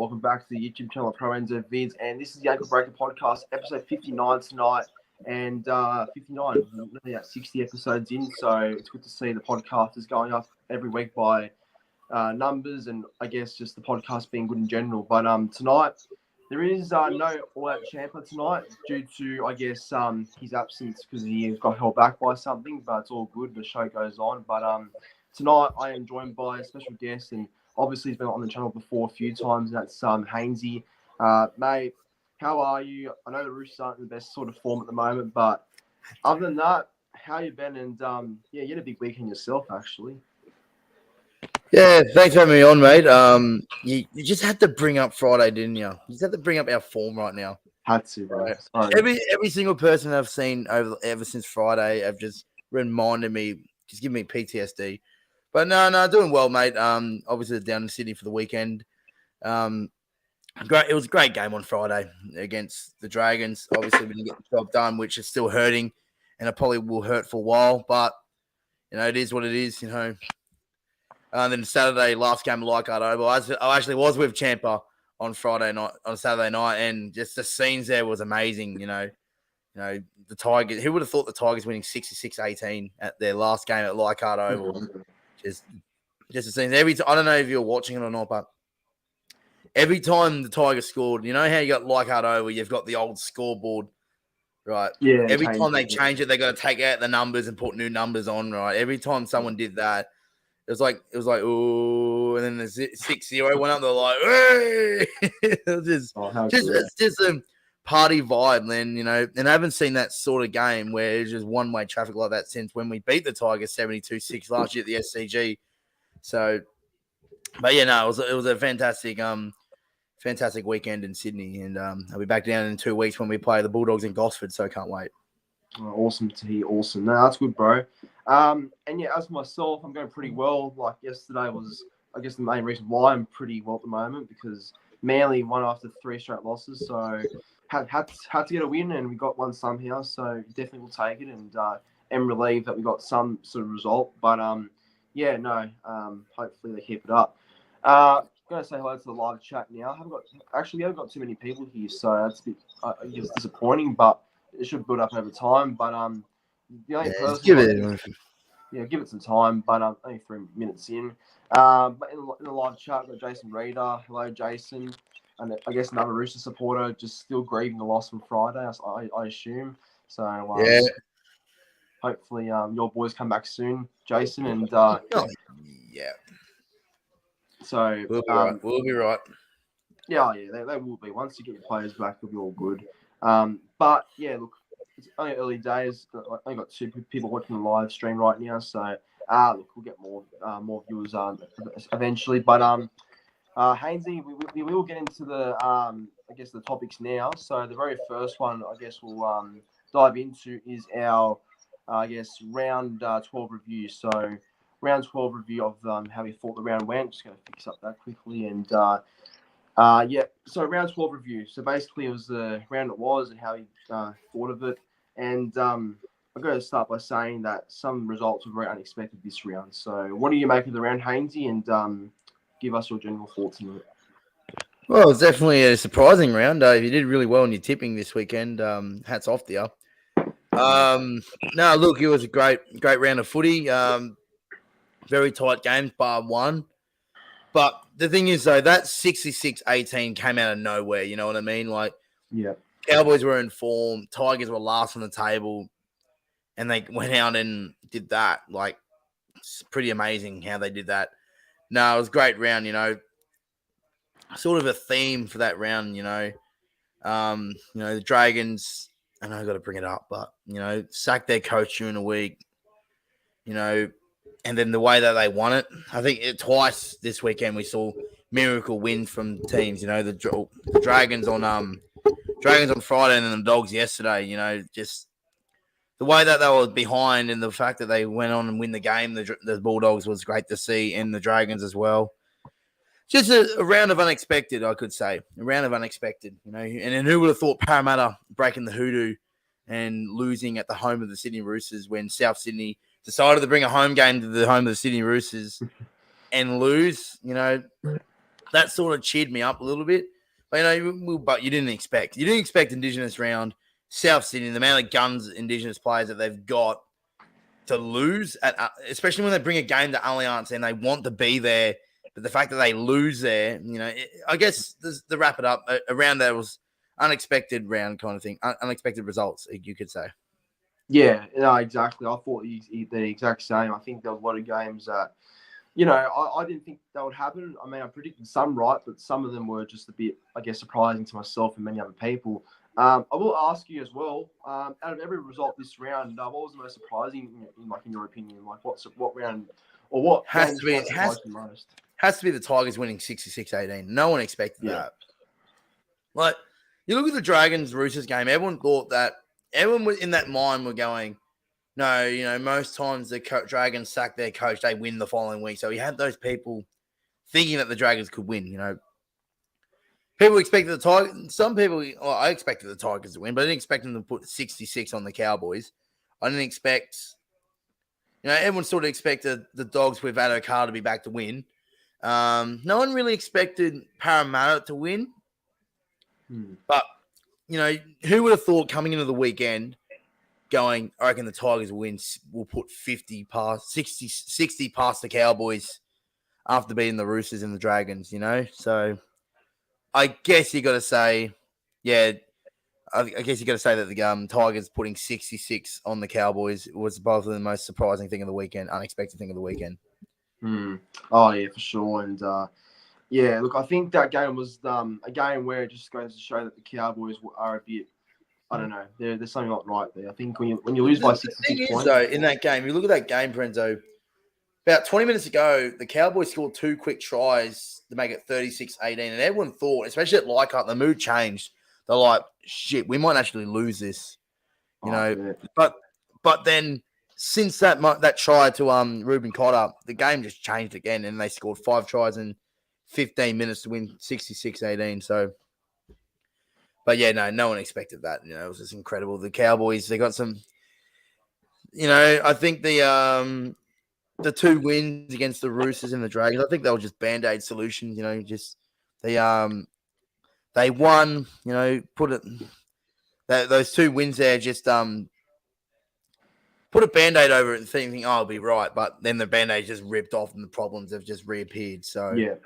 welcome back to the YouTube channel of Proenzo Vidz, and this is the Ankle Breaker Podcast, episode 59 tonight, and 59, nearly at 60 episodes in, so it's good to see the podcast is going up every week by numbers, and I guess just the podcast being good in general. But tonight, there is no all-out champer tonight due to, I guess, his absence because he got held back by something, but it's all good, the show goes on. But tonight, I am joined by a special guest, and obviously, he's been on the channel before a few times. That's Haynesy. Mate, how are you? I know the Roosters aren't in the best sort of form at the moment, but other than that, how you been? And yeah, you had a big weekend yourself, actually. Yeah, thanks for having me on, mate. You just had to bring up Friday, didn't you? You just had to bring up our form right now. Had to, bro. Every single person I've seen ever since Friday have just reminded me, just giving me PTSD. But no, doing well, mate. Obviously down in Sydney for the weekend. Great. It was a great game on Friday against the Dragons. Obviously, we didn't get the job done, which is still hurting, and it probably will hurt for a while. But it is what it is. And then Saturday, last game of Leichhardt Oval. I actually was with Champa on Saturday night, and just the scenes there was amazing. The Tigers. Who would have thought the Tigers winning 66-18 at their last game at Leichhardt Oval? Just the scenes. I don't know if you're watching it or not, but every time the Tigers scored, you know how you got Leichhardt Oval, you've got the old scoreboard, right? Yeah. Every time they change it, they got to take out the numbers and put new numbers on, right? Every time someone did that, it was like, ooh, and then the 6-0 went up. They're like, hey! It's just a party vibe, then, and I haven't seen that sort of game where it's just one-way traffic like that since when we beat the Tigers 72-6 last year at the SCG. So, but yeah, no, it was a fantastic weekend in Sydney, and I'll be back down in 2 weeks when we play the Bulldogs in Gosford, so I can't wait. Oh, awesome to hear. Awesome. No, that's good, bro. And yeah, as for myself, I'm going pretty well. Like yesterday was, I guess, the main reason why I'm pretty well at the moment, because Manly won after 3 straight losses, so had to get a win, and we got one somehow. So definitely we'll take it, and am relieved that we got some sort of result. But yeah, no. Hopefully they keep it up. I'm going to say hello to the live chat now. We haven't got too many people here, so that's a bit I guess disappointing, but it should build up over time. But the only person, give it some time. But only 3 minutes in. But in the live chat, we've got Jason Reader. Hello, Jason. And I guess another Rooster supporter, just still grieving the loss from Friday, I assume. So yeah. Hopefully your boys come back soon, Jason. And yeah. So we'll be right. Yeah, they will be. Once you get your players back, it'll be all good. But yeah, look, it's only early days. I only got 2 people watching the live stream right now, so look, we'll get more viewers eventually. But Haynesy, we will get into the I guess the topics now. So the very first one, I guess we'll dive into is our I guess round 12 review. So round 12 review of how we thought the round went. Just going to fix up that quickly. And yeah, so round 12 review. So basically it was the round it was and how he thought of it. And I'm going to start by saying that some results were very unexpected this round. So what do you make of the round, Haynesy? And give us your general thoughts on it. Well, it's definitely a surprising round. You did really well in your tipping this weekend. Hats off to you. No, look, it was a great round of footy. Very tight games, bar one. But the thing is, though, that 66-18 came out of nowhere. You know what I mean? Like, yeah, Cowboys were in form. Tigers were last on the table. And they went out and did that. Like, it's pretty amazing how they did that. No, it was a great round, Sort of a theme for that round, the Dragons, I know I've got to bring it up, but, sacked their coach during the week, and then the way that they won it. I think twice this weekend we saw miracle wins from teams, the Dragons on Friday and then the Dogs yesterday, just the way that they were behind and the fact that they went on and win the game, the Bulldogs was great to see, and the Dragons as well. Just a round of unexpected, I could say. A round of unexpected, And then who would have thought Parramatta breaking the hoodoo and losing at the home of the Sydney Roosters when South Sydney decided to bring a home game to the home of the Sydney Roosters and lose, that sort of cheered me up a little bit. But, but you didn't expect Indigenous round, South Sydney, the amount of guns Indigenous players that they've got to lose, especially when they bring a game to Allianz and they want to be there. But the fact that they lose there, I guess to wrap it up, around there was unexpected round kind of thing, unexpected results, you could say. Yeah, no, exactly. I thought the exact same. I think there was a lot of games that, I didn't think that would happen. I mean, I predicted some right, but some of them were just a bit, I guess, surprising to myself and many other people. I will ask you as well, out of every result this round, what was the most surprising, in your opinion? Like, what round or what has to be most? Has to be the Tigers winning 66-18. No one expected that. Like, you look at the Dragons Roosters game, everyone thought that, everyone was in that mind were going, no, most times the Dragons sack their coach, they win the following week. So you had those people thinking that the Dragons could win, People expected the Tigers. Some people, I expected the Tigers to win, but I didn't expect them to put 66 on the Cowboys. I didn't expect, everyone sort of expected the Dogs with Addo-Carr to be back to win. No one really expected Parramatta to win. But, who would have thought coming into the weekend going, I reckon the Tigers will put 60 past the Cowboys after beating the Roosters and the Dragons, So I guess you got to say, I guess you got to say that the Tigers putting 66 on the Cowboys was probably the most surprising thing of the weekend, unexpected thing of the weekend. Oh, yeah, for sure. And, look, I think that game was a game where it just goes to show that the Cowboys are a bit, I don't know, there's something not right there. I think when you lose by 66 points. Though, in that game, you look at that game, Prenzo, about 20 minutes ago, the Cowboys scored 2 quick tries to make it 36-18, and everyone thought, especially at Leichhardt, the mood changed. They're like, shit, we might actually lose this, Yeah. But then since that try to Ruben Cotter, the game just changed again, and they scored 5 tries in 15 minutes to win 66-18. So, but yeah, no one expected that. It was just incredible. The Cowboys, they got some. I think the 2 wins against the Roosters and the Dragons, I think they were just Band-Aid solutions. They won. Those 2 wins there just put a Band-Aid over it and thinking, I'll be right. But then the Band-Aid just ripped off and the problems have just reappeared. So, yeah.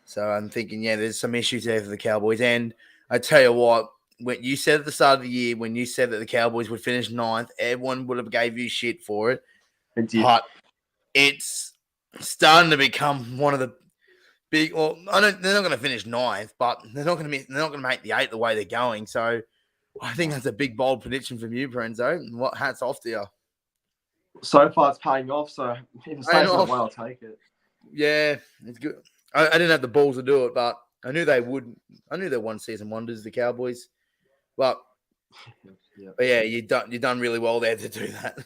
So I'm thinking, there's some issues there for the Cowboys. And I tell you what, when you said at the start of the year, when you said that the Cowboys would finish 9th, everyone would have gave you shit for it. But it's starting to become one of the big. Well, they're not going to finish 9th, but they're not going to make the 8 the way they're going. So I think that's a big bold prediction from you, Prenzo. What hats off to you. So far, it's paying off. So if it stays that way, I'll take it. Yeah, it's good. I didn't have the balls to do it, but I knew they would. I knew they won season wonders, the Cowboys. But you done really well there to do that.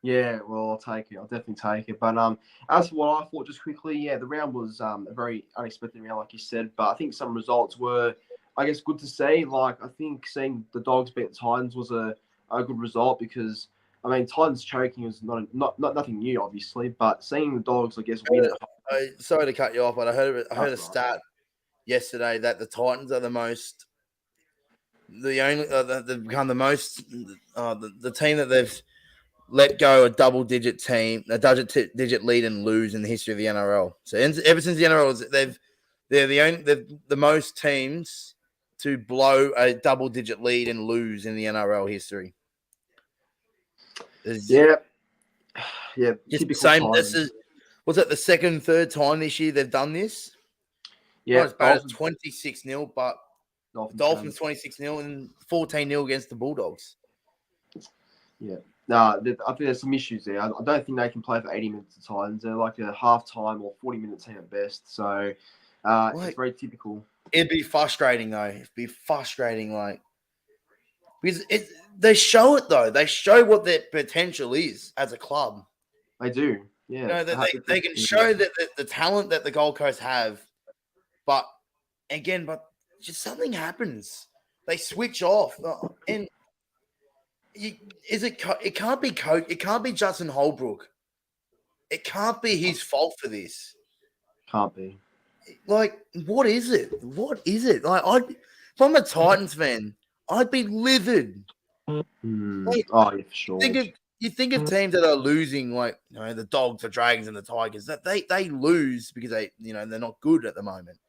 Yeah, well, I'll take it. I'll definitely take it. But as for what I thought, just quickly, the round was a very unexpected round, like you said. But I think some results were, I guess, good to see. Like, I think seeing the Dogs beat the Titans was a good result because, I mean, Titans choking was not nothing new, obviously. But seeing the Dogs, I guess, win. Sorry to cut you off, but I heard a stat yesterday that the Titans are the team that they've let go a double-digit lead and lose in the history of the NRL. So ever since the NRL, they're the most teams to blow a double-digit lead and lose in the NRL history. Yeah. Just the same. Was it the second, third time this year they've done this? Yeah, it's bad 26-0, but Dolphins 26-0 and 14-0 against the Bulldogs. Yeah. No, I think there's some issues there. I don't think they can play for 80 minutes at times. They're like a half-time or 40-minute team at best. So it's very typical. It'd be frustrating, though. It'd be frustrating, because they show it, though. They show what their potential is as a club. They do, yeah. They can show that the talent that the Gold Coast have, but just something happens. They switch off, and it can't be coach. It can't be Justin Holbrook. It can't be his fault for this. Can't be. Like, what is it? What is it? Like, if I'm a Titans fan, I'd be livid. Like, Oh, yeah, for sure. You think of teams that are losing, like the Dogs, the Dragons, and the Tigers, that they lose because they're not good at the moment.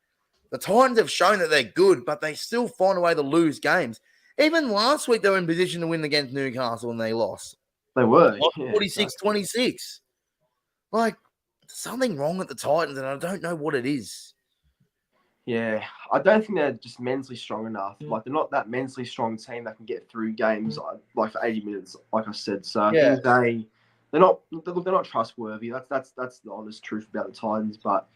The Titans have shown that they're good, but they still find a way to lose games. Even last week, they were in position to win against Newcastle and they lost. They were. 46-26. Like, there's something wrong with the Titans, and I don't know what it is. Yeah, I don't think they're just mentally strong enough. Like, they're not that mentally strong team that can get through games like for 80 minutes, like I said. So I think they're not trustworthy. That's the honest truth about the Titans. But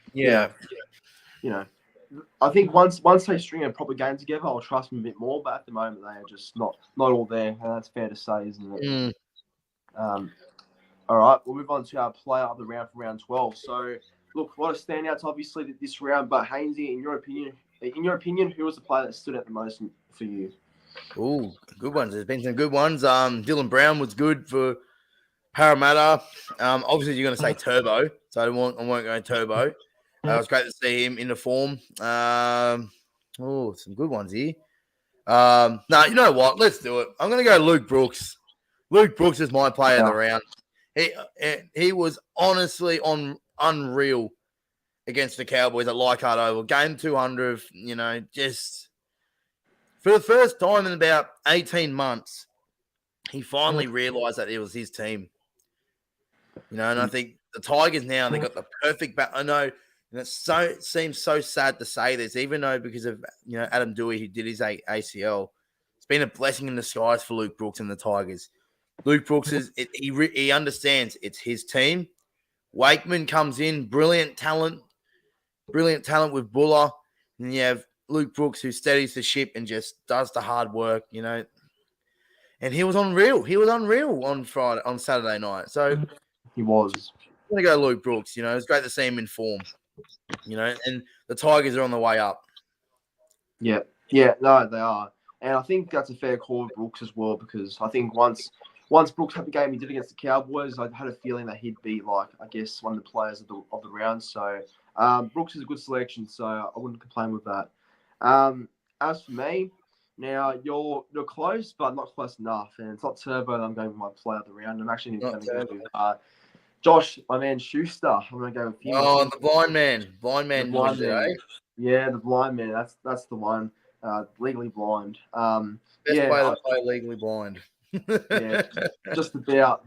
I think once they string a proper game together, I'll trust them a bit more. But at the moment, they are just not all there, and that's fair to say, isn't it? All right, we'll move on to our player of the round for round 12. So, look, a lot of standouts obviously this round. But Haynesy, in your opinion, who was the player that stood out the most for you? Oh, good ones. There's been some good ones. Dylan Brown was good for Parramatta. Obviously, you're going to say Turbo, so I won't go Turbo. It was great to see him in the form. Some good ones here. No, you know what? Let's do it. I'm going to go Luke Brooks. Luke Brooks is my player of the round. He was honestly unreal against the Cowboys at Leichhardt Oval. Game 200, just for the first time in about 18 months, he finally realised that it was his team. And I think the Tigers now, they got the perfect back. I know, and it seems so sad to say this, even though because of Adam Dewey, who did his ACL, it's been a blessing in disguise for Luke Brooks and the Tigers. Luke Brooks he understands it's his team. Wakeman comes in, brilliant talent with Buller, and you have Luke Brooks who steadies the ship and just does the hard work, And he was unreal. He was unreal on Saturday night. So he was. I'm gonna go Luke Brooks. It's great to see him in form. And the Tigers are on the way up. Yeah, no, they are, and I think that's a fair call with Brooks as well because I think once Brooks had the game he did against the Cowboys, I had a feeling that he'd be one of the players of the round. So Brooks is a good selection, so I wouldn't complain with that. As for me, now you're close, but not close enough, and it's not Turbo that I'm going with my player of the round. I'm actually going to go with Josh, my man Schuster. I'm going to go with him. Oh, the blind man. Yeah, the blind man. That's the one. Legally blind. Best player to play legally blind. Yeah, just about.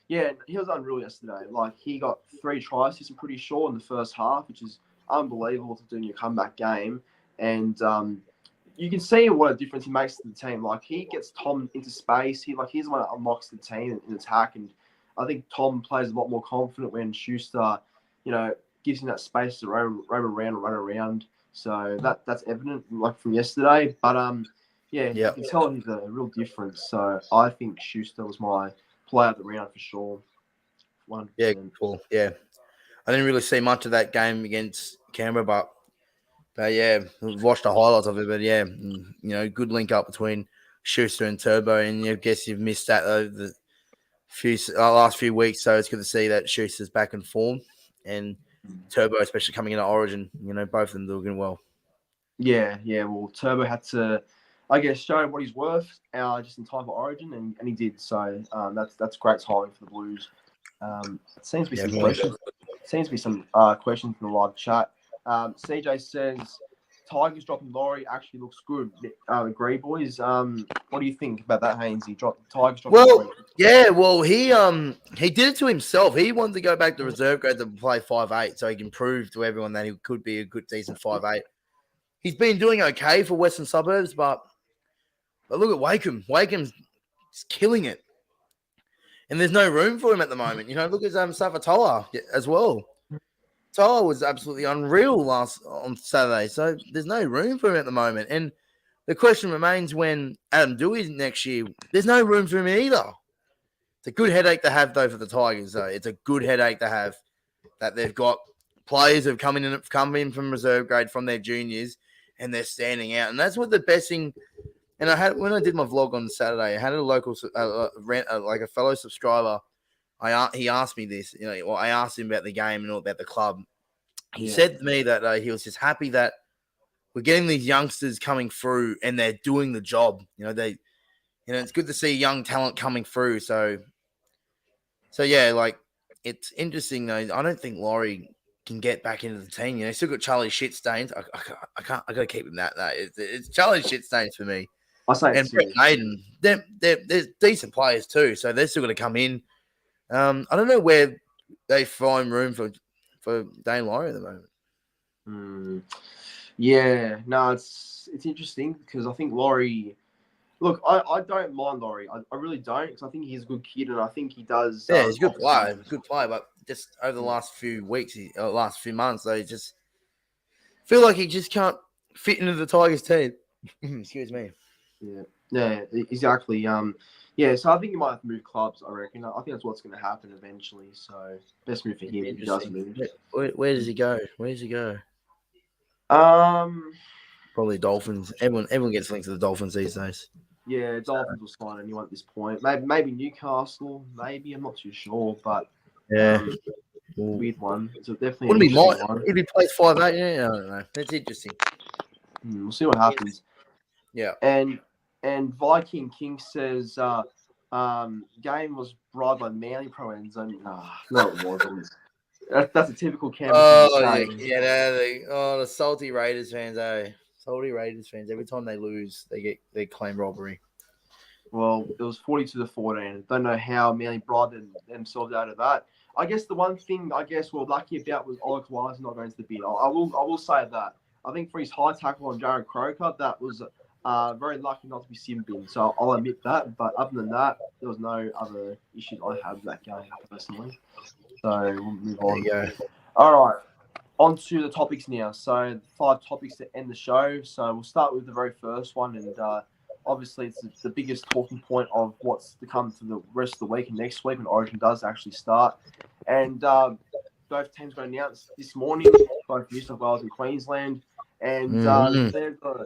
He was unreal yesterday. Like, he got 3 tries, I'm pretty sure, in the first half, which is unbelievable to do in your comeback game. And you can see what a difference he makes to the team. Like, he gets Tom into space. He's the one that unlocks the team in attack. And I think Tom plays a lot more confident when Schuster, gives him that space to run around. So that's evident, like, from yesterday. But you can tell he's a real difference. So I think Schuster was my player of the round for sure. 100%. Yeah, cool. Yeah, I didn't really see much of that game against Canberra, but watched the highlights of it. But good link up between Schuster and Turbo, and I guess you've missed that over the last few weeks. So it's good to see that Schuster's back in form, and Turbo, especially coming into Origin. Both of them looking well. Yeah. Well, Turbo had to, I guess, show what he's worth just in time for Origin, and he did. So that's great timing for the Blues. Seems to be some questions. Seems to be some questions in the live chat. CJ says Tigers dropping Laurie actually looks good. Agree, boys. What do you think about that, Haynesy? Tigers dropping Laurie. Yeah, well, he did it to himself. He wanted to go back to reserve grade to play 5'8", so he can prove to everyone that he could be a good, decent 5'8". He's been doing okay for Western Suburbs, but look at Wakeham. Wakeham's killing it. And there's no room for him at the moment. Look at Safatoa as well. Toa was absolutely unreal on Saturday, so there's no room for him at the moment. And the question remains when Adam Dewey's next year, there's no room for him either. It's a good headache to have, though, for the Tigers, though. It's a good headache to have that they've got players who have come in from reserve grade from their juniors, and they're standing out. And that's what the best thing. And when I did my vlog on Saturday, I had a local, like a fellow subscriber. He asked me this, I asked him about the game and all about the club, he said to me that he was just happy that we're getting these youngsters coming through and they're doing the job. It's good to see young talent coming through. So yeah, like it's interesting though. I don't think Laurie can get back into the team. He's still got Charlie Shitstains. I gotta keep him that. It's Charlie Shitstains for me. I say And Brett Maiden, they're decent players too, so they're still going to come in. I don't know where they find room for Dane Laurie at the moment. Yeah, no, it's interesting because I think Laurie. Look, I don't mind Laurie. I really don't because I think he's a good kid and I think he does. Yeah, he's a good player. But just over the last few weeks, last few months, they just feel like he just can't fit into the Tigers team. Excuse me. Yeah, exactly. Yeah, so I think he might have to move clubs, I reckon. I think that's what's going to happen eventually. So, best move for him if he does move. Where does he go? Where does he go? Probably Dolphins. Everyone gets linked to the Dolphins these days. Yeah, Dolphins will sign anyone at this point. Maybe Newcastle. Maybe I'm not too sure, but yeah, weird one. So definitely wouldn't be my. If he plays 5'8", yeah, I don't know. That's interesting. We'll see what happens. Yeah, and Viking King says game was bribed by Manly Pro end zone. No, it wasn't. That's a typical Canberra thing to say. The salty Raiders fans, salty Raiders fans. Every time they lose, they claim robbery. Well, it was 42-14. Don't know how Manly bribed themselves out of that. I guess the one thing we're lucky about was Oleg Wise not going to the bid. I will say that. I think for his high tackle on Jared Croker, that was very lucky not to be sin bin. So I'll admit that. But other than that, there was no other issues I had with that game personally. So we'll move on. There you go. All right. On to the topics now. So 5 topics to end the show. So we'll start with the very first one. And obviously it's the biggest talking point of what's to come for the rest of the week and next week when Origin does actually start. And both teams got announced this morning, both New South Wales and Queensland. And there's a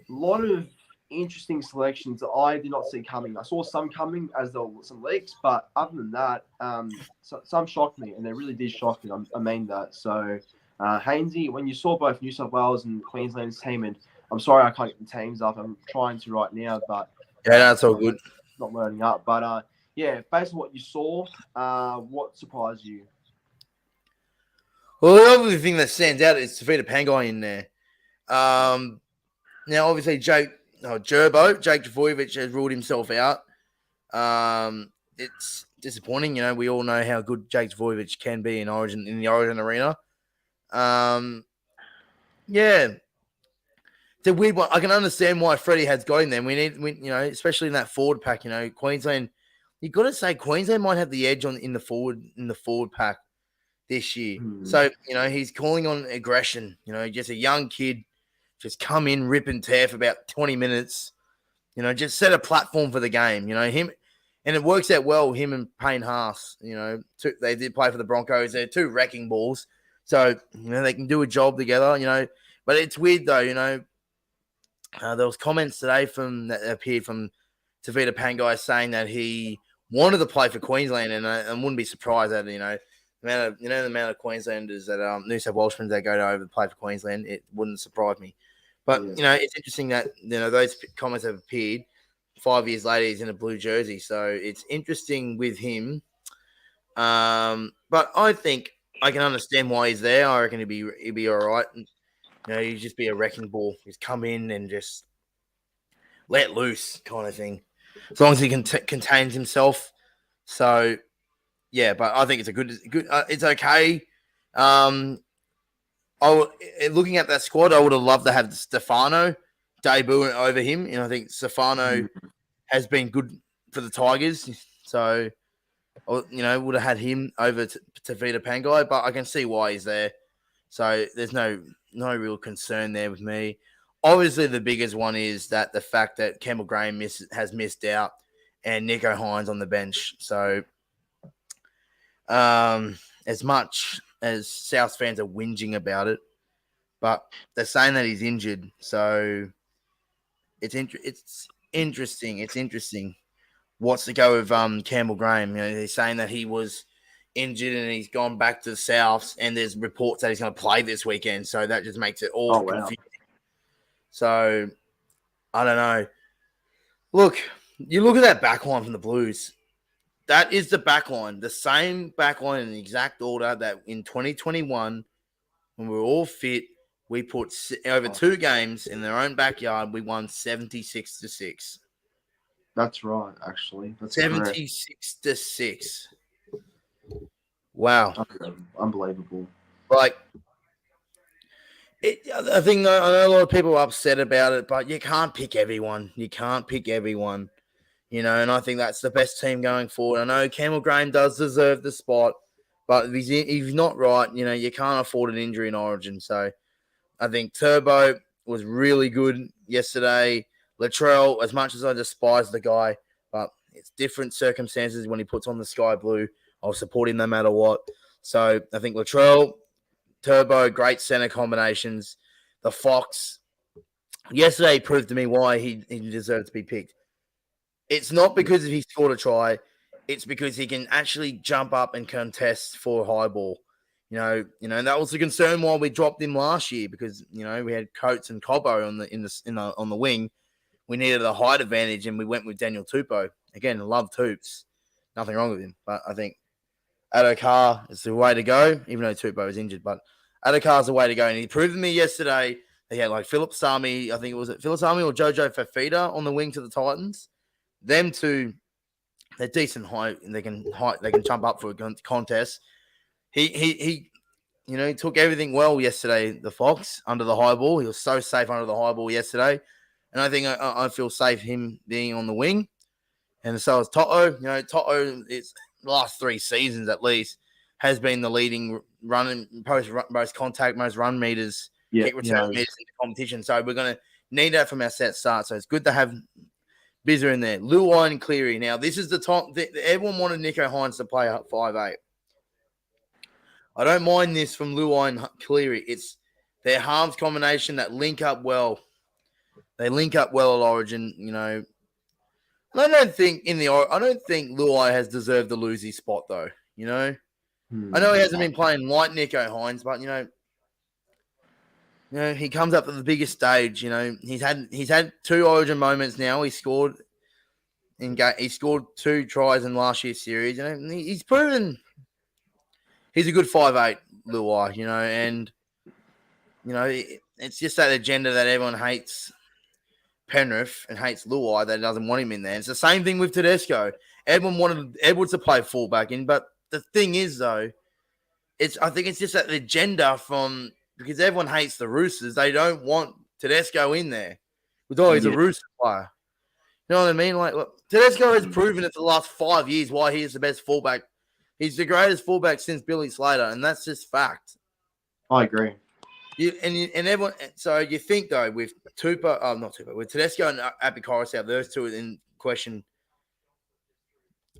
lot of interesting selections that I did not see coming. I saw some coming as there were some leaks, but other than that, some shocked me, and they really did shock me. I mean that. So, Haynesy, when you saw both New South Wales and Queensland's team, and I'm sorry I can't get the teams up. I'm trying to right now, but yeah, that's all good. Not loading up, but yeah, based on what you saw, what surprised you? Well, the other thing that stands out is Tavita Pangai in there. Now, obviously, Jake Trbojevic has ruled himself out. It's disappointing. We all know how good Jake Trbojevic can be in the Origin arena. Yeah. It's a weird one. I can understand why Freddie has got him there. We need, especially in that forward pack, Queensland. You've got to say Queensland might have the edge in the forward pack this year. So, he's calling on aggression, just a young kid, just come in, rip and tear for about 20 minutes, just set a platform for the game, him. And it works out well, him and Payne Haas, they did play for the Broncos. They're 2 wrecking balls. So, they can do a job together, but it's weird though, there was comments today that appeared from Tavita Pangai saying that he wanted to play for Queensland, and I wouldn't be surprised at the amount of Queenslanders that New South Welshman that go over to play for Queensland. It wouldn't surprise me, but it's interesting that those comments have appeared 5 years later. He's in a blue jersey, so it's interesting with him. But I think I can understand why he's there. I reckon he'd be all right. He'd just be a wrecking ball. He's come in and just let loose kind of thing. As long as he contains himself. So, yeah, but I think it's a good. It's okay. Looking at that squad, I would have loved to have Stefano debut over him. I think Stefano has been good for the Tigers. So, would have had him over to Vita Pangai, but I can see why he's there. So there's no real concern there with me. Obviously, the biggest one is that the fact that Campbell Graham has missed out and Nico Hines on the bench. So as much as South fans are whinging about it, but they're saying that he's injured. So it's interesting. It's interesting. What's to go with Campbell Graham? They're saying that he was injured and he's gone back to the Souths, and there's reports that he's going to play this weekend. So that just makes it all confusing. So I don't know. Look, you look at that backline from the Blues. That is the backline, the same backline in the exact order that in 2021, when we were all fit, we put over 2 games in their own backyard. We won 76-6. That's right, actually. That's 76-6. Wow. Unbelievable. Like, I think I know a lot of people are upset about it, but you can't pick everyone. You know, and I think that's the best team going forward. I know Campbell Graham does deserve the spot, but if he's not right, you know, you can't afford an injury in Origin. So I think Turbo was really good yesterday. Latrell, as much as I despise the guy, but it's different circumstances when he puts on the sky blue. I'll support him no matter what. So I think Latrell, Turbo, great center combinations. The Fox, yesterday proved to me why he deserved to be picked. It's not because he scored a try. It's because he can actually jump up and contest for a high ball. You know, and that was the concern why we dropped him last year, because, you know, we had Coates and Cobbo on the wing. We needed a height advantage, and we went with Daniel Tupou. Again, I love Toops. Nothing wrong with him. But I think Adokar is the way to go, even though Tupou is injured. But Adokar is the way to go. And he proved to me yesterday he had like Philip Sami, I think it was Philip Sami or Jojo Fafita on the wing to the Titans. Them two, they're decent height, and they can jump up for a contest. He you know, he took everything well yesterday, the Fox, under the high ball. He was so safe under the high ball yesterday. And I think I feel safe him being on the wing. And so is Toto. You know, Toto, it's the last 3 seasons at least, has been the leading running, most contact, most run meters, kick return meters in the competition. So we're going to need that from our set start. So it's good to have Bizzer in there. Luai and Cleary. Now, this is the top. Everyone wanted Nicho Hynes to play up 5'8". I don't mind this from Luai and Cleary. It's their halves combination that link up well. They link up well at Origin, you know. I don't think Luai has deserved the lose his spot, though, you know. I know he hasn't been playing like Nicho Hynes, but, you know, he comes up to the biggest stage. You know, he's had 2 Origin moments now. He scored 2 tries in last year's series. You know, he's proven he's a good 5'8", Luai. You know, and you know it's just that agenda that everyone hates Penrith and hates Luai that doesn't want him in there. It's the same thing with Tedesco. Everyone wanted Edwards to play fullback in, but the thing is though, I think it's just that agenda from. Because everyone hates the Roosters, they don't want Tedesco in there. Although he's a Rooster player. You know what I mean? Like, look, Tedesco has proven it for the last 5 years why he is the best fullback. He's the greatest fullback since Billy Slater, and that's just fact. I agree. And everyone. So you think though with with Tedesco and Api Coruscant, those two in question.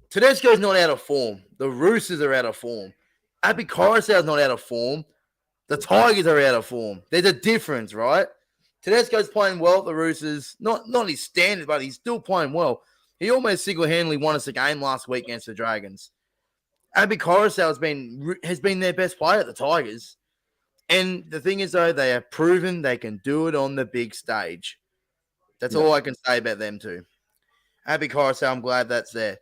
Tedesco's not out of form. The Roosters are out of form. Api Coruscant's not out of form. The Tigers are out of form. There's a difference, right? Tedesco's playing well at the Roosters. Not his standard, but he's still playing well. He almost single-handedly won us a game last week against the Dragons. Api Coruscant has been their best player at the Tigers. And the thing is, though, they have proven they can do it on the big stage. That's all I can say about them two. Api Coruscant, I'm glad that's there.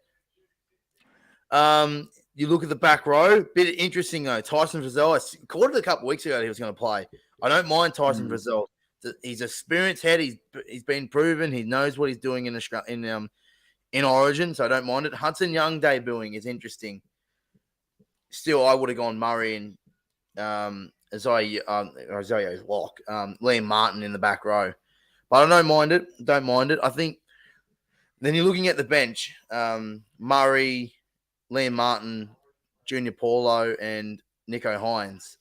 You look at the back row, bit interesting though. Tyson Frizzell, I called it a couple of weeks ago that he was going to play. I don't mind Tyson Frizzell. He's an experienced head. He's been proven. He knows what he's doing in Origin, so I don't mind it. Hudson Young debuting is interesting. Still, I would have gone Murray and Isaiah Lock, Liam Martin in the back row, but I don't mind it. Don't mind it. I think then you're looking at the bench, Murray, Liam Martin, Junior Paulo, and Nicho Hynes.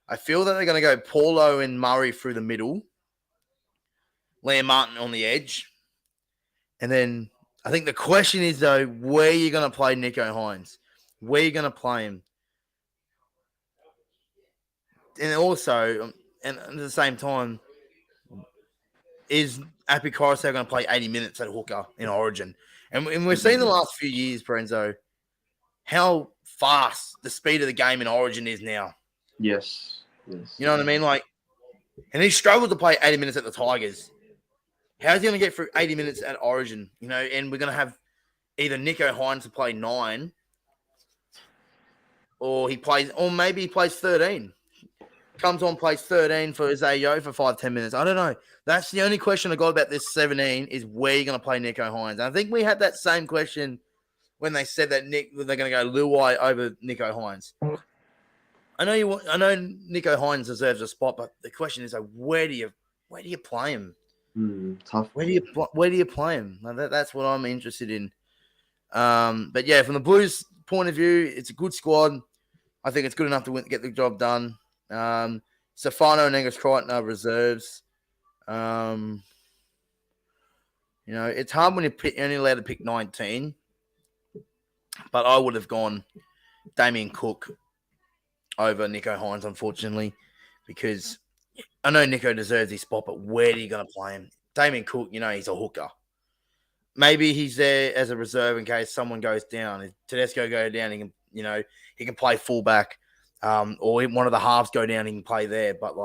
I feel that they're going to go Paulo and Murray through the middle, Liam Martin on the edge. And then I think the question is, though, where are you going to play Nicho Hynes? Where are you going to play him? And also, and at the same time, is Api Coruscant going to play 80 minutes at hooker in Origin? And we've seen the last few years, Parenzo, how fast the speed of the game in Origin is now. Yes. You know what I mean? Like, and he struggled to play 80 minutes at the Tigers. How's he going to get through 80 minutes at Origin? You know, and we're going to have either Nicho Hynes to play 9, or maybe he plays 13. Comes on, plays 13 for Zayo for 5-10 minutes. I don't know. That's the only question I got about this 17 is where you're going to play Nicho Hynes. And I think we had that same question when they said that they're going to go Luai over Nicho Hynes. I know Nicho Hynes deserves a spot, but the question is, where do you play him? Tough. Where do you play him? That's what I'm interested in. But yeah, from the Blues' point of view, it's a good squad. I think it's good enough to get the job done. Stefano and Angus Crichton are reserves. You know, it's hard when you're only allowed to pick 19. But I would have gone Damien Cook over Nicho Hynes, unfortunately, because I know Nicho deserves his spot, but where are you going to play him? Damien Cook, you know, he's a hooker. Maybe he's there as a reserve in case someone goes down. If Tedesco goes down, he can play fullback, or one of the halves go down, he can play there. But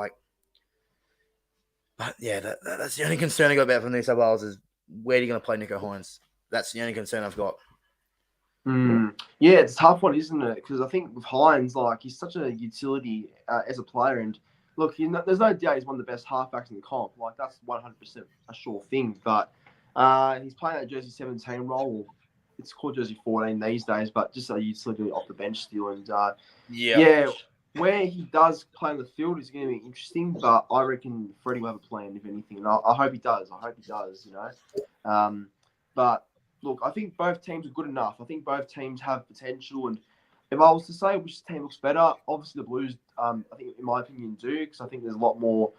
yeah, that's the only concern I got about from New South Wales is where are you going to play Nicho Hynes? That's the only concern I've got. Yeah, it's a tough one, isn't it? Because I think with Hynes, like, he's such a utility as a player, and look, there's no doubt he's one of the best halfbacks in the comp. Like, that's 100% a sure thing. But he's playing that jersey 17 role. It's called jersey 14 these days, but just a utility off the bench still. And yeah, where he does play on the field is going to be interesting. But I reckon Freddie will have a plan, if anything, and I hope he does. You know, but. Look, I think both teams are good enough. I think both teams have potential. And if I was to say which team looks better, obviously the Blues, I think, in my opinion, do, because I think there's a lot more,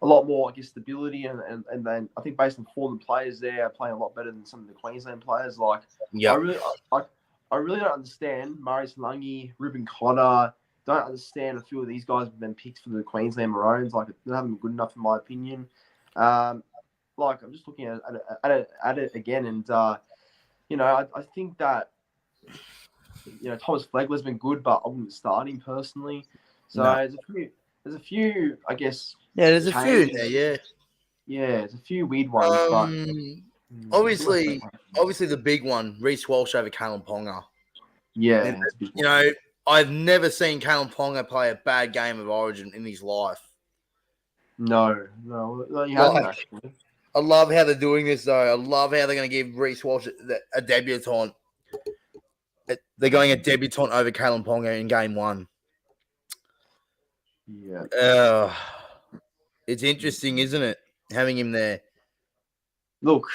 I guess, stability. And then I think based on form, the players there are playing a lot better than some of the Queensland players. Like, I really don't understand Murray Salangi, Ruben Cotter. Don't understand a few of these guys have been picked for the Queensland Maroons. Like, they haven't been good enough, in my opinion. Like, I'm just looking at it again, and you know, I think that, you know, Thomas Flegler's been good, but I wouldn't start him personally. So there's a few, I guess. Yeah, there's a few in there. Yeah, there's a few weird ones. But obviously the big one, Reece Walsh over Kalen Ponga. Yeah, and, you know, I've never seen Kalen Ponga play a bad game of Origin in his life. No, you haven't actually. I love how they're doing this, though. I love how they're going to give Reece Walsh a debutant. They're going a debutant over Kalen Ponga in game 1. Yeah. It's interesting, isn't it, having him there? Look,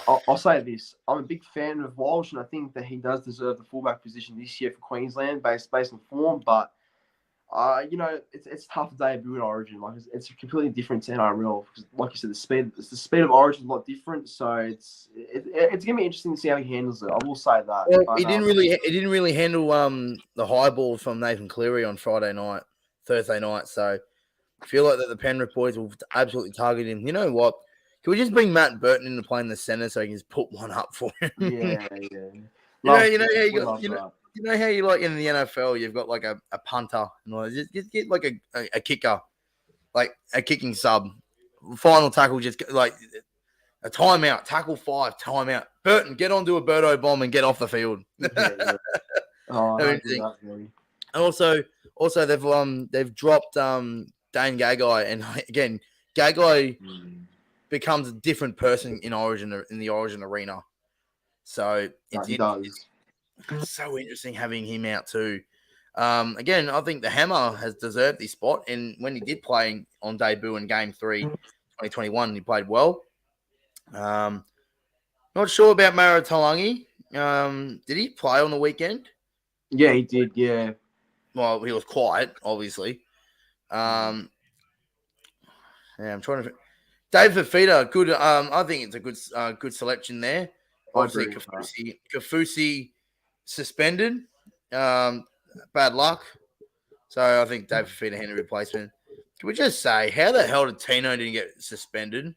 I'll say this. I'm a big fan of Walsh, and I think that he does deserve the fullback position this year for Queensland based on form, but you know, it's tough to debut in Origin. Like, it's completely different to NRL because, like you said, the speed of Origin is a lot different. So it's gonna be interesting to see how he handles it. I will say that. Well, but, he didn't really handle the high ball from Nathan Cleary on Thursday night. So I feel like that the Penrith boys will absolutely target him. You know what? Can we just bring Matt Burton into playing the centre so he can just put one up for him? Yeah. You know how you like in the NFL, you've got like a punter and all that. Just get like a kicker, like a kicking sub. Final tackle, just like a timeout, tackle 5, timeout. Burton, get onto a Birdo bomb and get off the field. Yeah. Oh, and also they've dropped Dane Gagai, and again, Gagai becomes a different person in the Origin arena. So it's so interesting having him out too. Again, I think the Hammer has deserved this spot. And when he did play on debut in Game 3, 2021, he played well. Not sure about Maro Talangi. Did he play on the weekend? Yeah, he did, yeah. Well, he was quiet, obviously. Yeah, I'm trying to... Dave Fafita, good. I think it's a good selection there. Obviously, Kafusi suspended. Bad luck. So I think Dave Fafita handed replacement. Can we just say, how the hell did Tino didn't get suspended?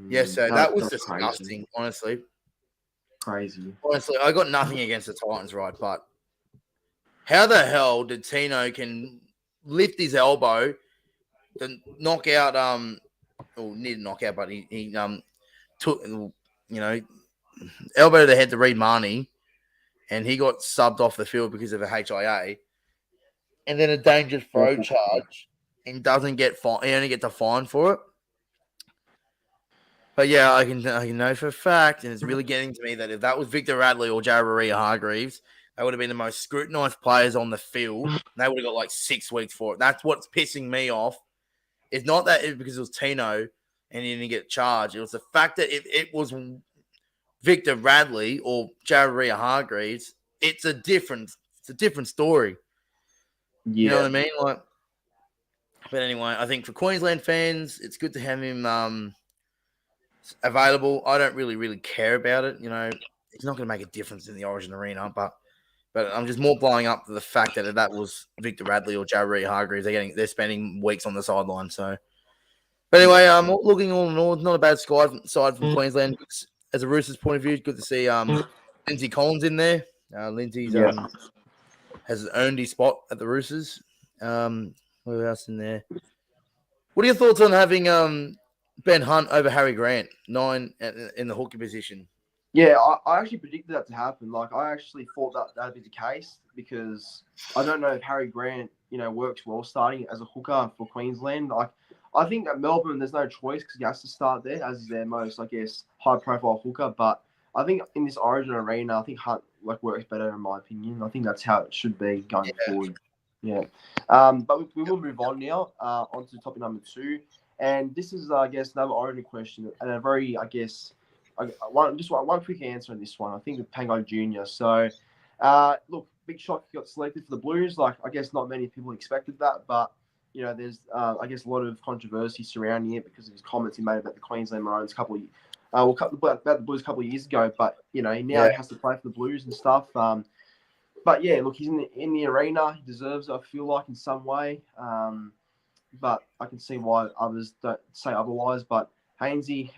Yes, so that was disgusting, crazy. Honestly. Crazy. Honestly, I got nothing against the Titans, right? But how the hell did Tino can lift his elbow to knock out or near knockout, but he took elbow to the head to Reed Marnie, and he got subbed off the field because of a HIA, and then a dangerous throw charge, and doesn't get fined. He only gets a fine for it. But yeah, I can know for a fact, and it's really getting to me that if that was Victor Radley or Jared Hargreaves, they would have been the most scrutinised players on the field. And they would have got like 6 weeks for it. That's what's pissing me off. It's not that it's because it was Tino and he didn't get charged. It was the fact that if it was Victor Radley or Jared Hargreaves, it's a different story. Yeah. You know what I mean? Like, but anyway, I think for Queensland fans, it's good to have him available. I don't really care about it. You know, it's not going to make a difference in the Origin arena, but I'm just more blowing up to the fact that if that was Victor Radley or Jared Hargreaves, they're spending weeks on the sideline. So, but anyway, looking all in all, not a bad side from Queensland. As a Roosters point of view, it's good to see Lindsay Collins in there. Lindsay's has earned his spot at the Roosters. Who else in there? What are your thoughts on having Ben Hunt over Harry Grant, 9 in the hooker position? Yeah, I actually predicted that to happen. Like, I actually thought that'd be the case because I don't know if Harry Grant, works well starting as a hooker for Queensland. Like, I think at Melbourne, there's no choice because he has to start there as their most, I guess, high-profile hooker. But I think in this Origin arena, I think Hunt works better in my opinion. I think that's how it should be going forward. Yeah. But we will move on now onto topic number 2. And this is, I guess, another Origin question and a very, I guess, one quick answer on this one. I think with Pangai Jr. So, look, big shock he got selected for the Blues. Like, I guess not many people expected that, but there's I guess a lot of controversy surrounding it because of his comments he made about the Queensland Maroons about the Blues a couple of years ago. But he has to play for the Blues and stuff. But yeah, look, he's in the arena. He deserves it, I feel like, in some way. But I can see why others don't say otherwise. But Haynesy,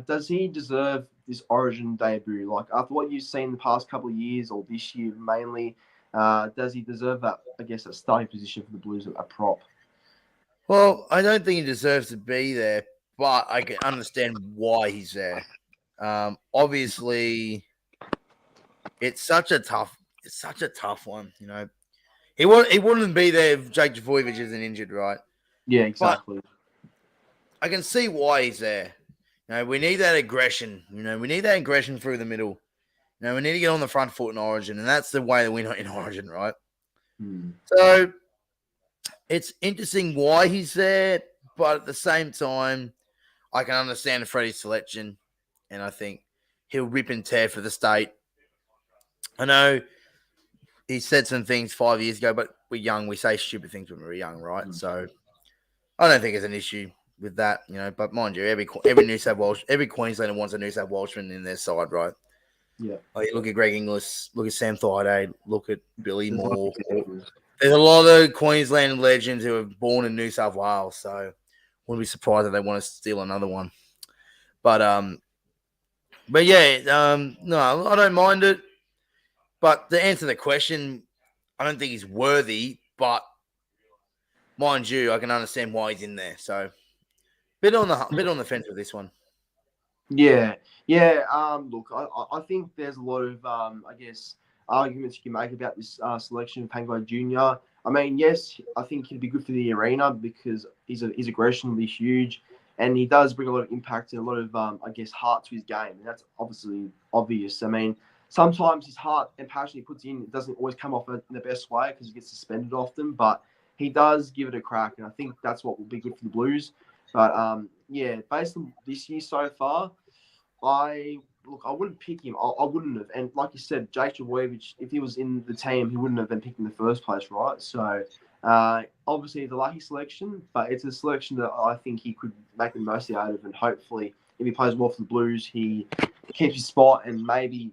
does he deserve this Origin debut? Like, after what you've seen the past couple of years, or this year mainly, does he deserve that, I guess, a starting position for the Blues, a prop? Well, I don't think he deserves to be there, but I can understand why he's there. Obviously, it's such a tough one, He wouldn't be there if Jake Javojevic isn't injured, right? Yeah, exactly. But I can see why he's there. We need that aggression. We need that aggression through the middle. We need to get on the front foot in Origin, and that's the way that we're in Origin, right? So it's interesting why he's there, but at the same time, I can understand Freddie's selection, and I think he'll rip and tear for the state. I know he said some things 5 years ago, but we're young. We say stupid things when we're young, right? So I don't think it's an issue with that, But mind you, every New South Wales, every Queenslander wants a New South Welshman in their side, right? Yeah. Like, look at Greg Inglis, look at Sam Thaiday, look at Billy Moore. There's a lot of Queensland legends who are born in New South Wales, so wouldn't be surprised if they want to steal another one. But yeah, no, I don't mind it. But to answer the question, I don't think he's worthy, but mind you, I can understand why he's in there. So bit on the fence with this one. Yeah. Look, I think there's a lot of I guess arguments you can make about this selection of Pangai Jr. I mean, yes, I think he'd be good for the arena because his aggression will be huge, and he does bring a lot of impact and a lot of I guess heart to his game, and that's obviously obvious. I mean, sometimes his heart and passion he puts in, it doesn't always come off in the best way because he gets suspended often, but he does give it a crack, and I think that's what will be good for the Blues. But yeah, based on this year so far, I wouldn't pick him. I wouldn't have. And like you said, Jake Javojevic, if he was in the team, he wouldn't have been picked in the first place, right? So obviously it's a lucky selection, but it's a selection that I think he could make the most out of, and hopefully if he plays well for the Blues, he keeps his spot and maybe,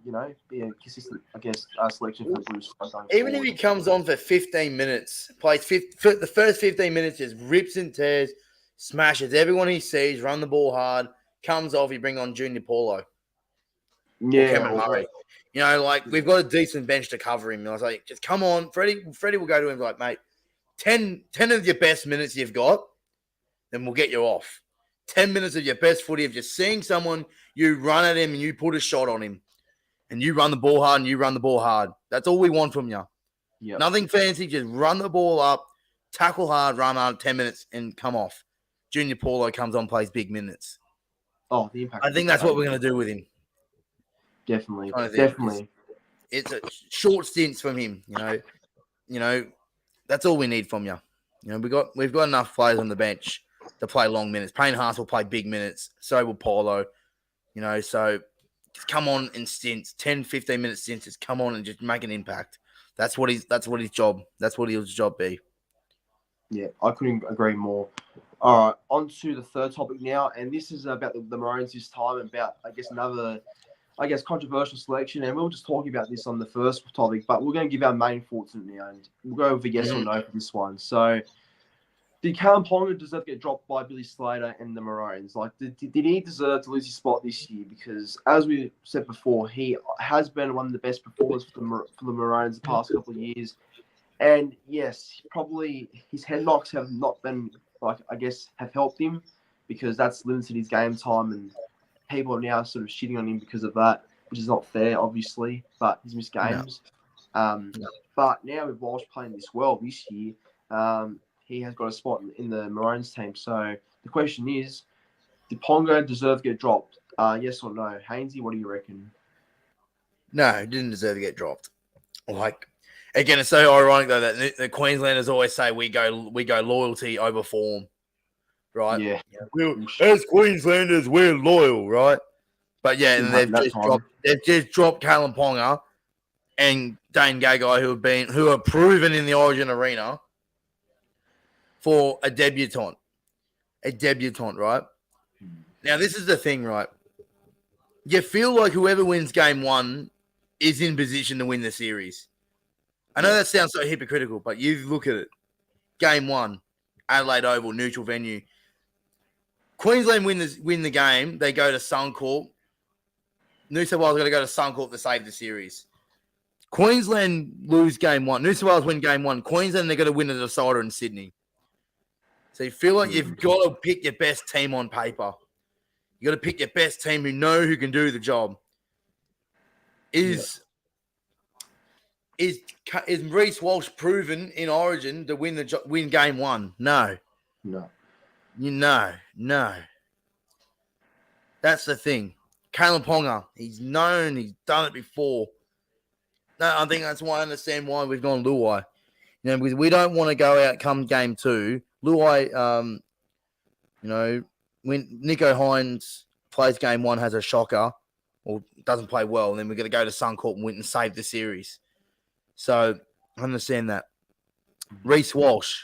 be a consistent, I guess, selection for the Blues. Even if he comes on for 15 minutes, plays the first 15 minutes, just rips and tears, smashes everyone he sees, run the ball hard, comes off, you bring on Junior Paulo. Yeah. Cameron Murray. You know, like we've got a decent bench to cover him. And I was like, just come on, Freddie. Freddie will go to him like, mate, 10 of your best minutes you've got, then we'll get you off. 10 minutes of your best footy of just seeing someone, you run at him and you put a shot on him. And you run the ball hard and you run the ball hard. That's all we want from you. Yep. Nothing fancy. Just run the ball up, tackle hard, run hard, 10 minutes, and come off. Junior Paulo comes on, plays big minutes. Oh, the impact. I think that's what we're going to do with him. Definitely. Definitely. It's a short stints from him, You know, that's all we need from you. You know, we've got enough players on the bench to play long minutes. Payne Haas will play big minutes. So will Paulo. You know, so just come on in stints, 10, 15 minute stints. Just come on and just make an impact. That's what his job. That's what his job be. Yeah, I couldn't agree more. All right, on to the third topic now, and this is about the Maroons this time, about another controversial selection, and we were just talking about this on the first topic, but we're going to give our main thoughts on it now, and we'll go with a yes or no for this one. So, did Callum Ponga deserve to get dropped by Billy Slater and the Maroons? Like, did he deserve to lose his spot this year? Because, as we said before, he has been one of the best performers for the Maroons the past couple of years. And, yes, probably his head knocks have not been, have helped him, because that's limited his game time, and people are now sort of shitting on him because of that, which is not fair, obviously, but he's missed games. No. But now with Walsh playing this well this year, he has got a spot in the Maroons team. So the question is, did Ponga deserve to get dropped? Yes or no? Haynesy, what do you reckon? No, he didn't deserve to get dropped. Like, again, it's so ironic though that the Queenslanders always say we go loyalty over form, right? Yeah. As Queenslanders, we're loyal, right? But yeah, and they've just dropped Callum Ponga and Dane Gagai, who are proven in the Origin arena, for a debutant, right? Now, this is the thing, right? You feel like whoever wins game one is in position to win the series. I know that sounds so hypocritical, but you look at it. Game one, Adelaide Oval, neutral venue. Queensland win the game. They go to Suncorp. New South Wales got to go to Suncorp to save the series. Queensland lose game one. New South Wales win game one. Queensland, they're going to win a decider in Sydney. So you feel like you've got to pick your best team on paper. You got to pick your best team who can do the job. Is Reece Walsh proven in Origin to win game one? No. No. That's the thing. Callum Ponga, he's known, he's done it before. No, I think that's why I understand why we've gone Luai. You know, because we don't want to go out come game two. Luai, when Nico Hines plays game one, has a shocker or doesn't play well, and then we're going to go to Suncorp and win and save the series. So I understand that. Reece Walsh,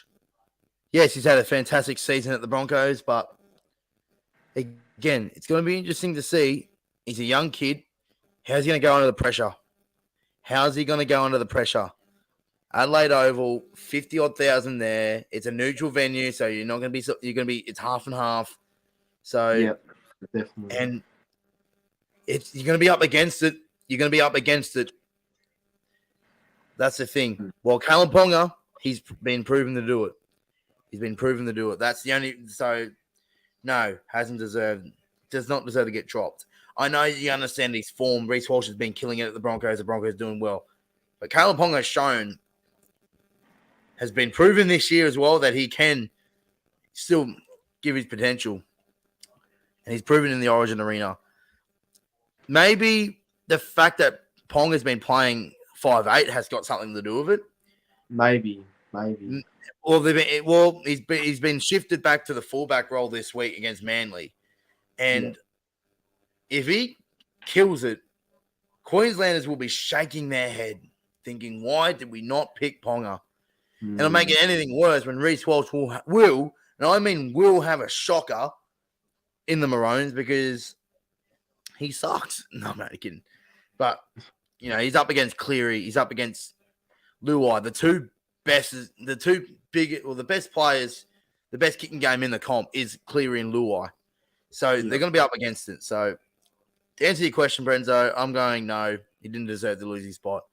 yes, he's had a fantastic season at the Broncos, but again, it's going to be interesting to see. He's a young kid. How's he going to go under the pressure? Adelaide Oval, 50-odd thousand there. It's a neutral venue, so you're going to be, it's half and half. So, yeah, definitely. And you're going to be up against it. That's the thing. Well, Callum Ponga, he's been proven to do it. That's the only, so no, does not deserve to get dropped. I know you understand his form. Reece Walsh has been killing it at the Broncos. The Broncos doing well. But Callum Ponga has been proven this year as well that he can still give his potential. And he's proven in the Origin arena. Maybe the fact that Ponga's been playing 5'8" has got something to do with it. Maybe. Well, he's been shifted back to the fullback role this week against Manly. And if he kills it, Queenslanders will be shaking their head, thinking, why did we not pick Ponga? And it'll make it anything worse when Reece Walsh will have a shocker in the Maroons because he sucks. No, I'm not kidding. But, he's up against Cleary. He's up against Luai. The best players, the best kicking game in the comp is Cleary and Luai. So they're going to be up against it. So to answer your question, Brenzo, I'm going no. He didn't deserve to lose his spot,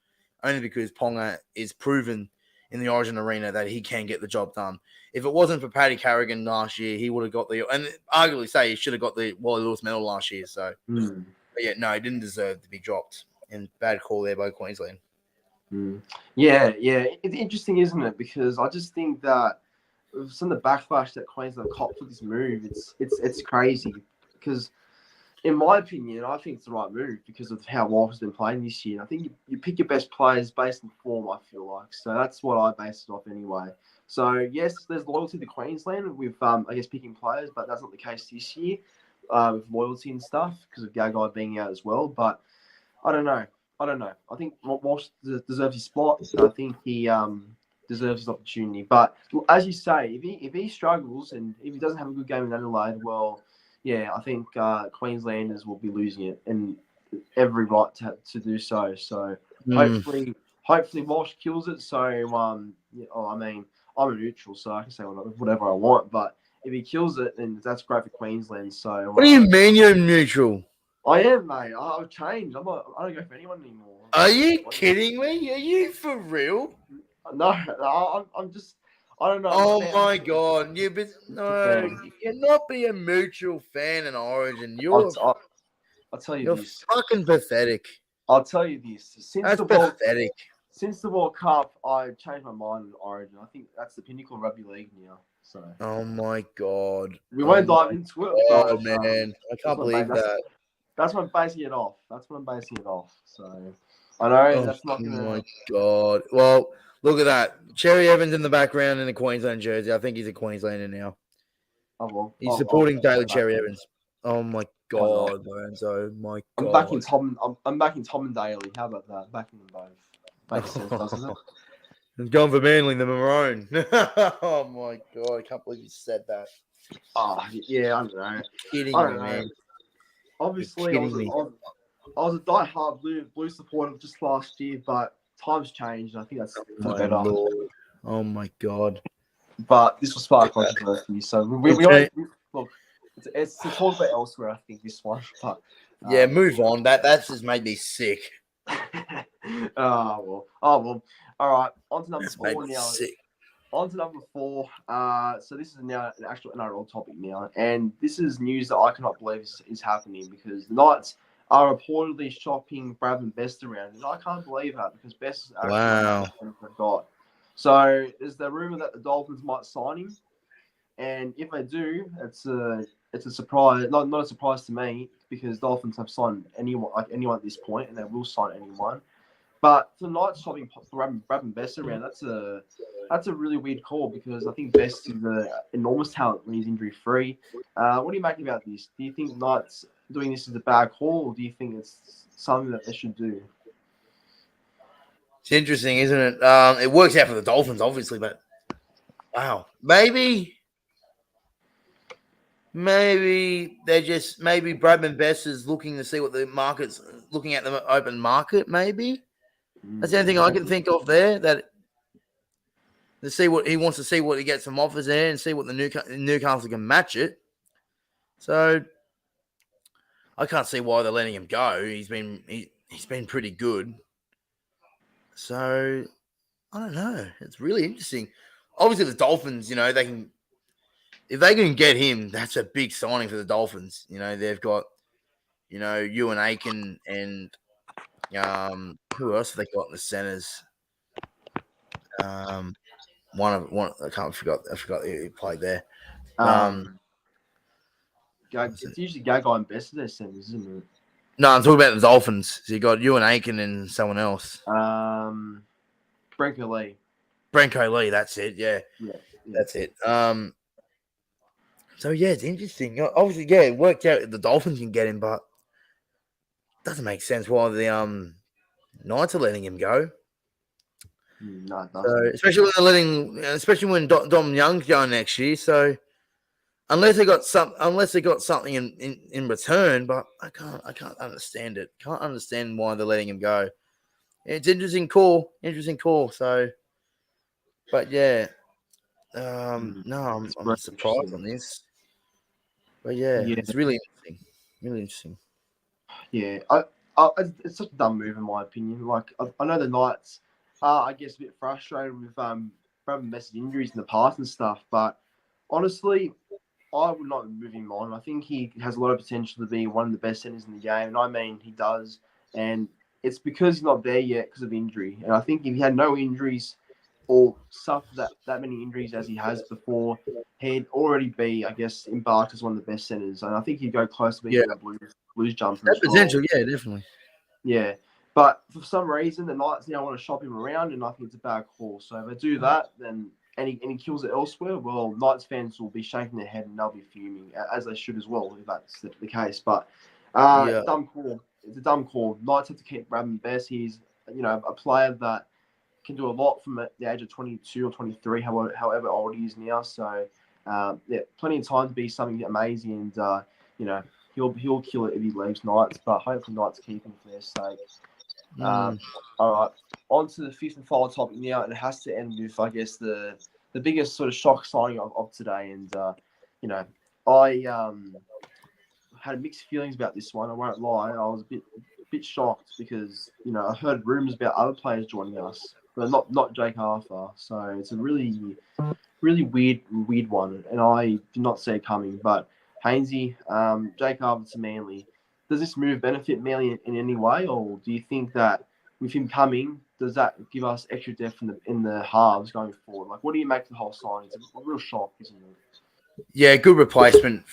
only because Ponga is proven in the Origin arena that he can get the job done. If it wasn't for Paddy Carrigan last year, he would have got and arguably say he should have got the Wally Lewis medal last year. So, but yeah, no, he didn't deserve to be dropped. And bad call there by Queensland. Yeah. It's interesting, isn't it? Because I just think that with some of the backlash that Queensland copped for this move, it's crazy. Because in my opinion, I think it's the right move because of how Walsh has been playing this year. I think you pick your best players based on form, I feel like. So that's what I base it off anyway. So, yes, there's loyalty to Queensland with, I guess, picking players, but that's not the case this year with loyalty and stuff because of Gagai being out as well. But I don't know. I think Walsh deserves his spot. I think he deserves his opportunity. But as you say, if he struggles and if he doesn't have a good game in Adelaide, well, yeah, I think Queenslanders will be losing it and every right to do so. So hopefully Walsh kills it. So I mean, I'm a neutral, so I can say whatever I want. But if he kills it, then that's great for Queensland. So what do you mean you're neutral? I am, mate. I've changed. I don't go for anyone anymore. Are you kidding me? Are you for real? No, I'm just. I don't know. Oh my God! You're not be a mutual fan in Origin. I'll tell you this. Fucking pathetic. I'll tell you this. That's pathetic. Since the World Cup, I changed my mind in Origin. I think that's the pinnacle of rugby league now. So. Oh my God. We won't dive into it. Oh man, I can't believe that. That's what I'm basing it off. So I know that's not going to. Oh my God. Well, look at that. Cherry Evans in the background in a Queensland jersey. I think he's a Queenslander now. Oh well. He's supporting Daly Cherry Evans. Oh my God, Lorenzo. My God. I'm backing Tom and Daly. How about that? Backing them both. Makes sense, doesn't it? I'm going for Manly, the maroon. Oh my God. I can't believe you said that. Oh, yeah, I don't know. Kidding me, man. Obviously, I was a die-hard blue supporter just last year, but times changed. And I think that's for the better. Lord. Oh my God! But this will spark controversy. So we look. It's to talk about elsewhere. I think this one, but yeah, move on. That's just made me sick. Oh well. All right. On to number 4 now. Sick. On to number 4. So this is now an actual NRL topic now, and this is news that I cannot believe is happening because the Knights are reportedly shopping Brad and Best around, and I can't believe that because Best is actually got. So there's the rumor that the Dolphins might sign him, and if they do, it's a surprise. Not a surprise to me because Dolphins have signed anyone at this point, and they will sign anyone. But for Knights shopping Brad and Best around, that's a really weird call because I think Best is an enormous talent when he's injury free. What do you make about this? Do you think Knights doing this is a bad call, or do you think it's something that they should do? It's interesting, isn't it? It works out for the Dolphins, obviously, but wow, maybe Bradman Best is looking to see what the market's looking at the open market. Maybe that's the only thing I can think of there. That to see what he wants to see what he gets from offers there and see what the Newcastle can match it. So I can't see why they're letting him go. He's been pretty good. So I don't know. It's really interesting. Obviously, the Dolphins, if they can get him, that's a big signing for the Dolphins. They've got, Ewan Aiken and who else have they got in the centers? One I forgot who played there. It's usually Gagai and Best in their centers, isn't it? No, I'm talking about the Dolphins. So you got Ewan Aiken and someone else. Brenko Lee. Brenko Lee, that's it. Yeah, that's it. So yeah, it's interesting. Obviously, yeah, it worked out. The Dolphins can get him, but it doesn't make sense why the Knights are letting him go. No, it doesn't. So, especially when Dom Young's going next year. So unless they got something in return, but I can't understand it. Can't understand why they're letting him go. It's interesting call. So, but yeah, no, I'm surprised on this. But yeah, it's really interesting. Really interesting. Yeah, it's such a dumb move in my opinion. Like I know the Knights are, I guess, a bit frustrated with having massive injuries in the past and stuff, but honestly, I would not move him on. I think he has a lot of potential to be one of the best centers in the game, and I mean he does. And it's because he's not there yet because of injury. And I think if he had no injuries or suffered that many injuries as he has before, he'd already be, I guess, embarked as one of the best centers. And I think he'd go close to being a blues jumper That as well. potential, yeah, definitely. Yeah. But for some reason, the Knights now want to shop him around, and I think it's a bad call. So if they do that, then and he kills it elsewhere, well, Knights fans will be shaking their head and they'll be fuming, as they should as well, if that's the case. But dumb call. It's a dumb call. Knights have to keep Bradman Best. He's, a player that can do a lot from the age of 22 or 23, however old he is now. So, plenty of time to be something amazing, and he'll kill it if he leaves Knights. But hopefully, Knights keep him for their sake. All right, on to the fifth and final topic now, and it has to end with, I guess, the biggest sort of shock signing of today. And I had mixed feelings about this one. I won't lie. I was a bit shocked because I heard rumors about other players joining us, but not Jake Arthur. So it's a really weird one, and I did not see it coming. But Haynesy, Jake Arthur to Manly. Does this move benefit Manly in any way, or do you think that with him coming, does that give us extra depth in the halves going forward? Like, what do you make of the whole signing? It's a real shock, isn't it? Yeah, good replacement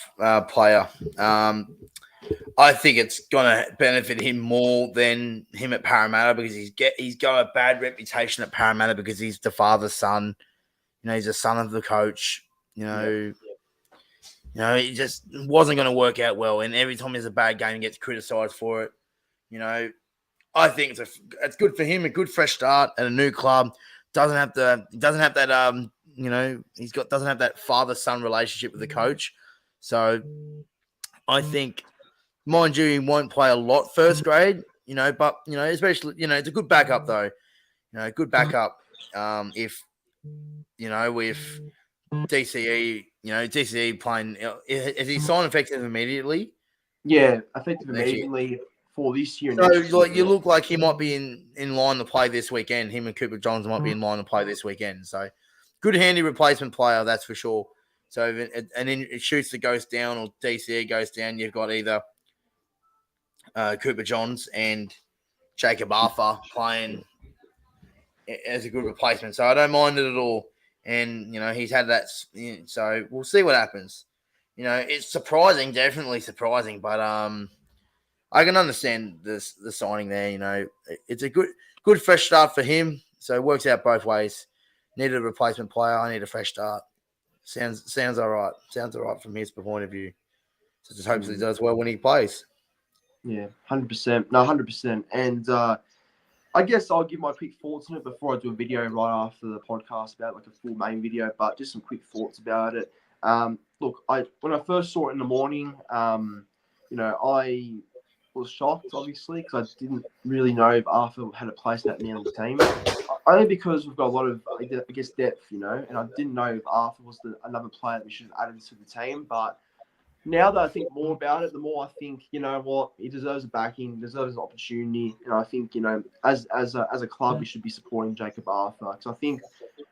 player. I think it's gonna benefit him more than him at Parramatta because he's got a bad reputation at Parramatta because he's the father's son. He's a son of the coach. He just wasn't going to work out well, and every time there's a bad game, he gets criticised for it. I think it's good for him, a good fresh start at a new club. Doesn't have that doesn't have that father-son relationship with the coach. So I think, mind you, he won't play a lot first grade, but especially, it's a good backup though. Good backup if with DCE, DCE playing, is he signed effective immediately? Yeah, effective immediately for this year. So, you look like he might be in line to play this weekend. Him and Cooper Johns might be in line to play this weekend. So, good handy replacement player, that's for sure. So, and then it shoots the ghost down or DCE goes down. You've got either Cooper Johns and Jacob Arthur playing as a good replacement. So, I don't mind it at all. And, he's had that. So, we'll see what happens. It's surprising, definitely surprising. But I can understand the signing there. It's a good fresh start for him. So, it works out both ways. Needed a replacement player. I need a fresh start. Sounds all right. Sounds all right from his point of view. So, just hopefully he does well when he plays. Yeah, 100%. No, 100%. And I guess I'll give my quick thoughts on it before I do a video right after the podcast about like a full main video, but just some quick thoughts about it. Look, when I first saw it in the morning, I was shocked, obviously, because I didn't really know if Arthur had a place in that Manly team. Only because we've got a lot of, I guess, depth, and I didn't know if Arthur was another player that we should have added to the team, but now that I think more about it, the more I think, he deserves a backing, deserves an opportunity, and I think, as a club, we should be supporting Jacob Arthur. Because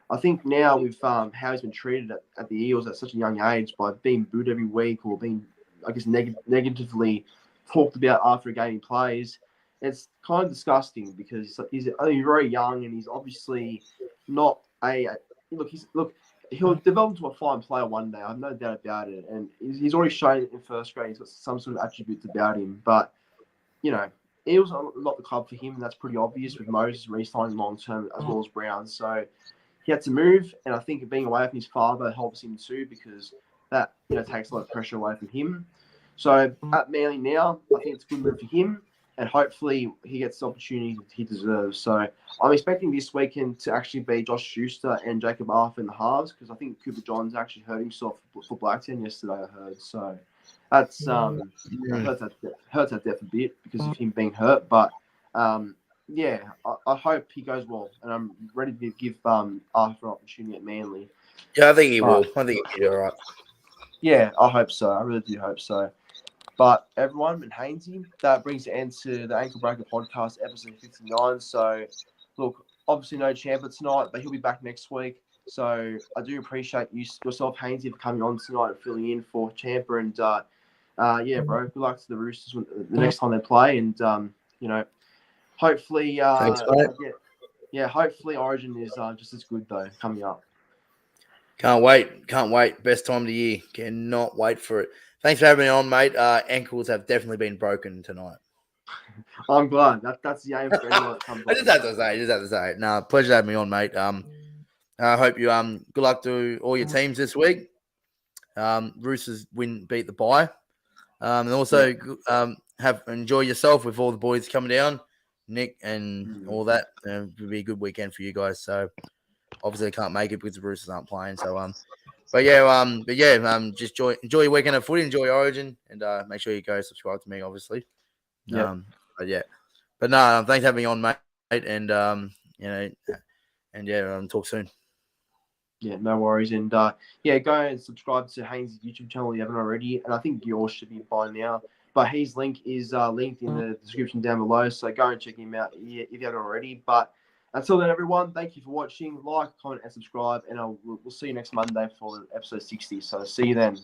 I think now with how he's been treated at the Eels at such a young age by being booed every week or being, I guess, negatively talked about after a game he plays, it's kind of disgusting because he's very young and he's obviously not he'll develop into a fine player one day. I have no doubt about it. And he's already shown in first grade he's got some sort of attributes about him. But, Eels are not the club for him, and that's pretty obvious with Moses re-signing long-term as well as Brown. So he had to move, and I think being away from his father helps him too because that, takes a lot of pressure away from him. So at Manly now, I think it's a good move for him. And hopefully he gets the opportunity he deserves. So I'm expecting this weekend to actually be Josh Schuster and Jacob Arthur in the halves because I think Cooper Johns actually hurt himself for Blacktown yesterday, I heard. So that's hurts that depth a bit because of him being hurt. But I hope he goes well, and I'm ready to give Arthur an opportunity at Manly. Yeah, I think he will. I think he'll be all right. Yeah, I hope so. I really do hope so. But everyone, and Haynesy, that brings the end to the Ankle Breaker podcast, episode 59. So, look, obviously no Chamber tonight, but he'll be back next week. So I do appreciate yourself, Haynesy, for coming on tonight and filling in for Chamber. And yeah, bro, good luck to the Roosters the next time they play. And hopefully, Thanks, mate. hopefully Origin is just as good though coming up. Can't wait. Best time of the year. Cannot wait for it. Thanks for having me on, mate. Ankles have definitely been broken tonight. I'm glad. That's the aim for anyone that comes on. I just have to say. No, pleasure having me on, mate. I hope you good luck to all your teams this week. Roosters beat the bye. And also enjoy yourself with all the boys coming down, Nick and all that. It'll be a good weekend for you guys. So obviously I can't make it because the Roosters aren't playing. So just enjoy your weekend of footy, enjoy your Origin, and make sure you go subscribe to me, obviously. Yeah. But no, thanks for having me on, mate. And talk soon. Yeah, no worries. And go and subscribe to Haynes' YouTube channel if you haven't already. And I think yours should be by now. But his link is linked in the description down below. So go and check him out if you haven't already. But until then, everyone, thank you for watching. Like, comment, and subscribe. And we'll see you next Monday for episode 60. So see you then.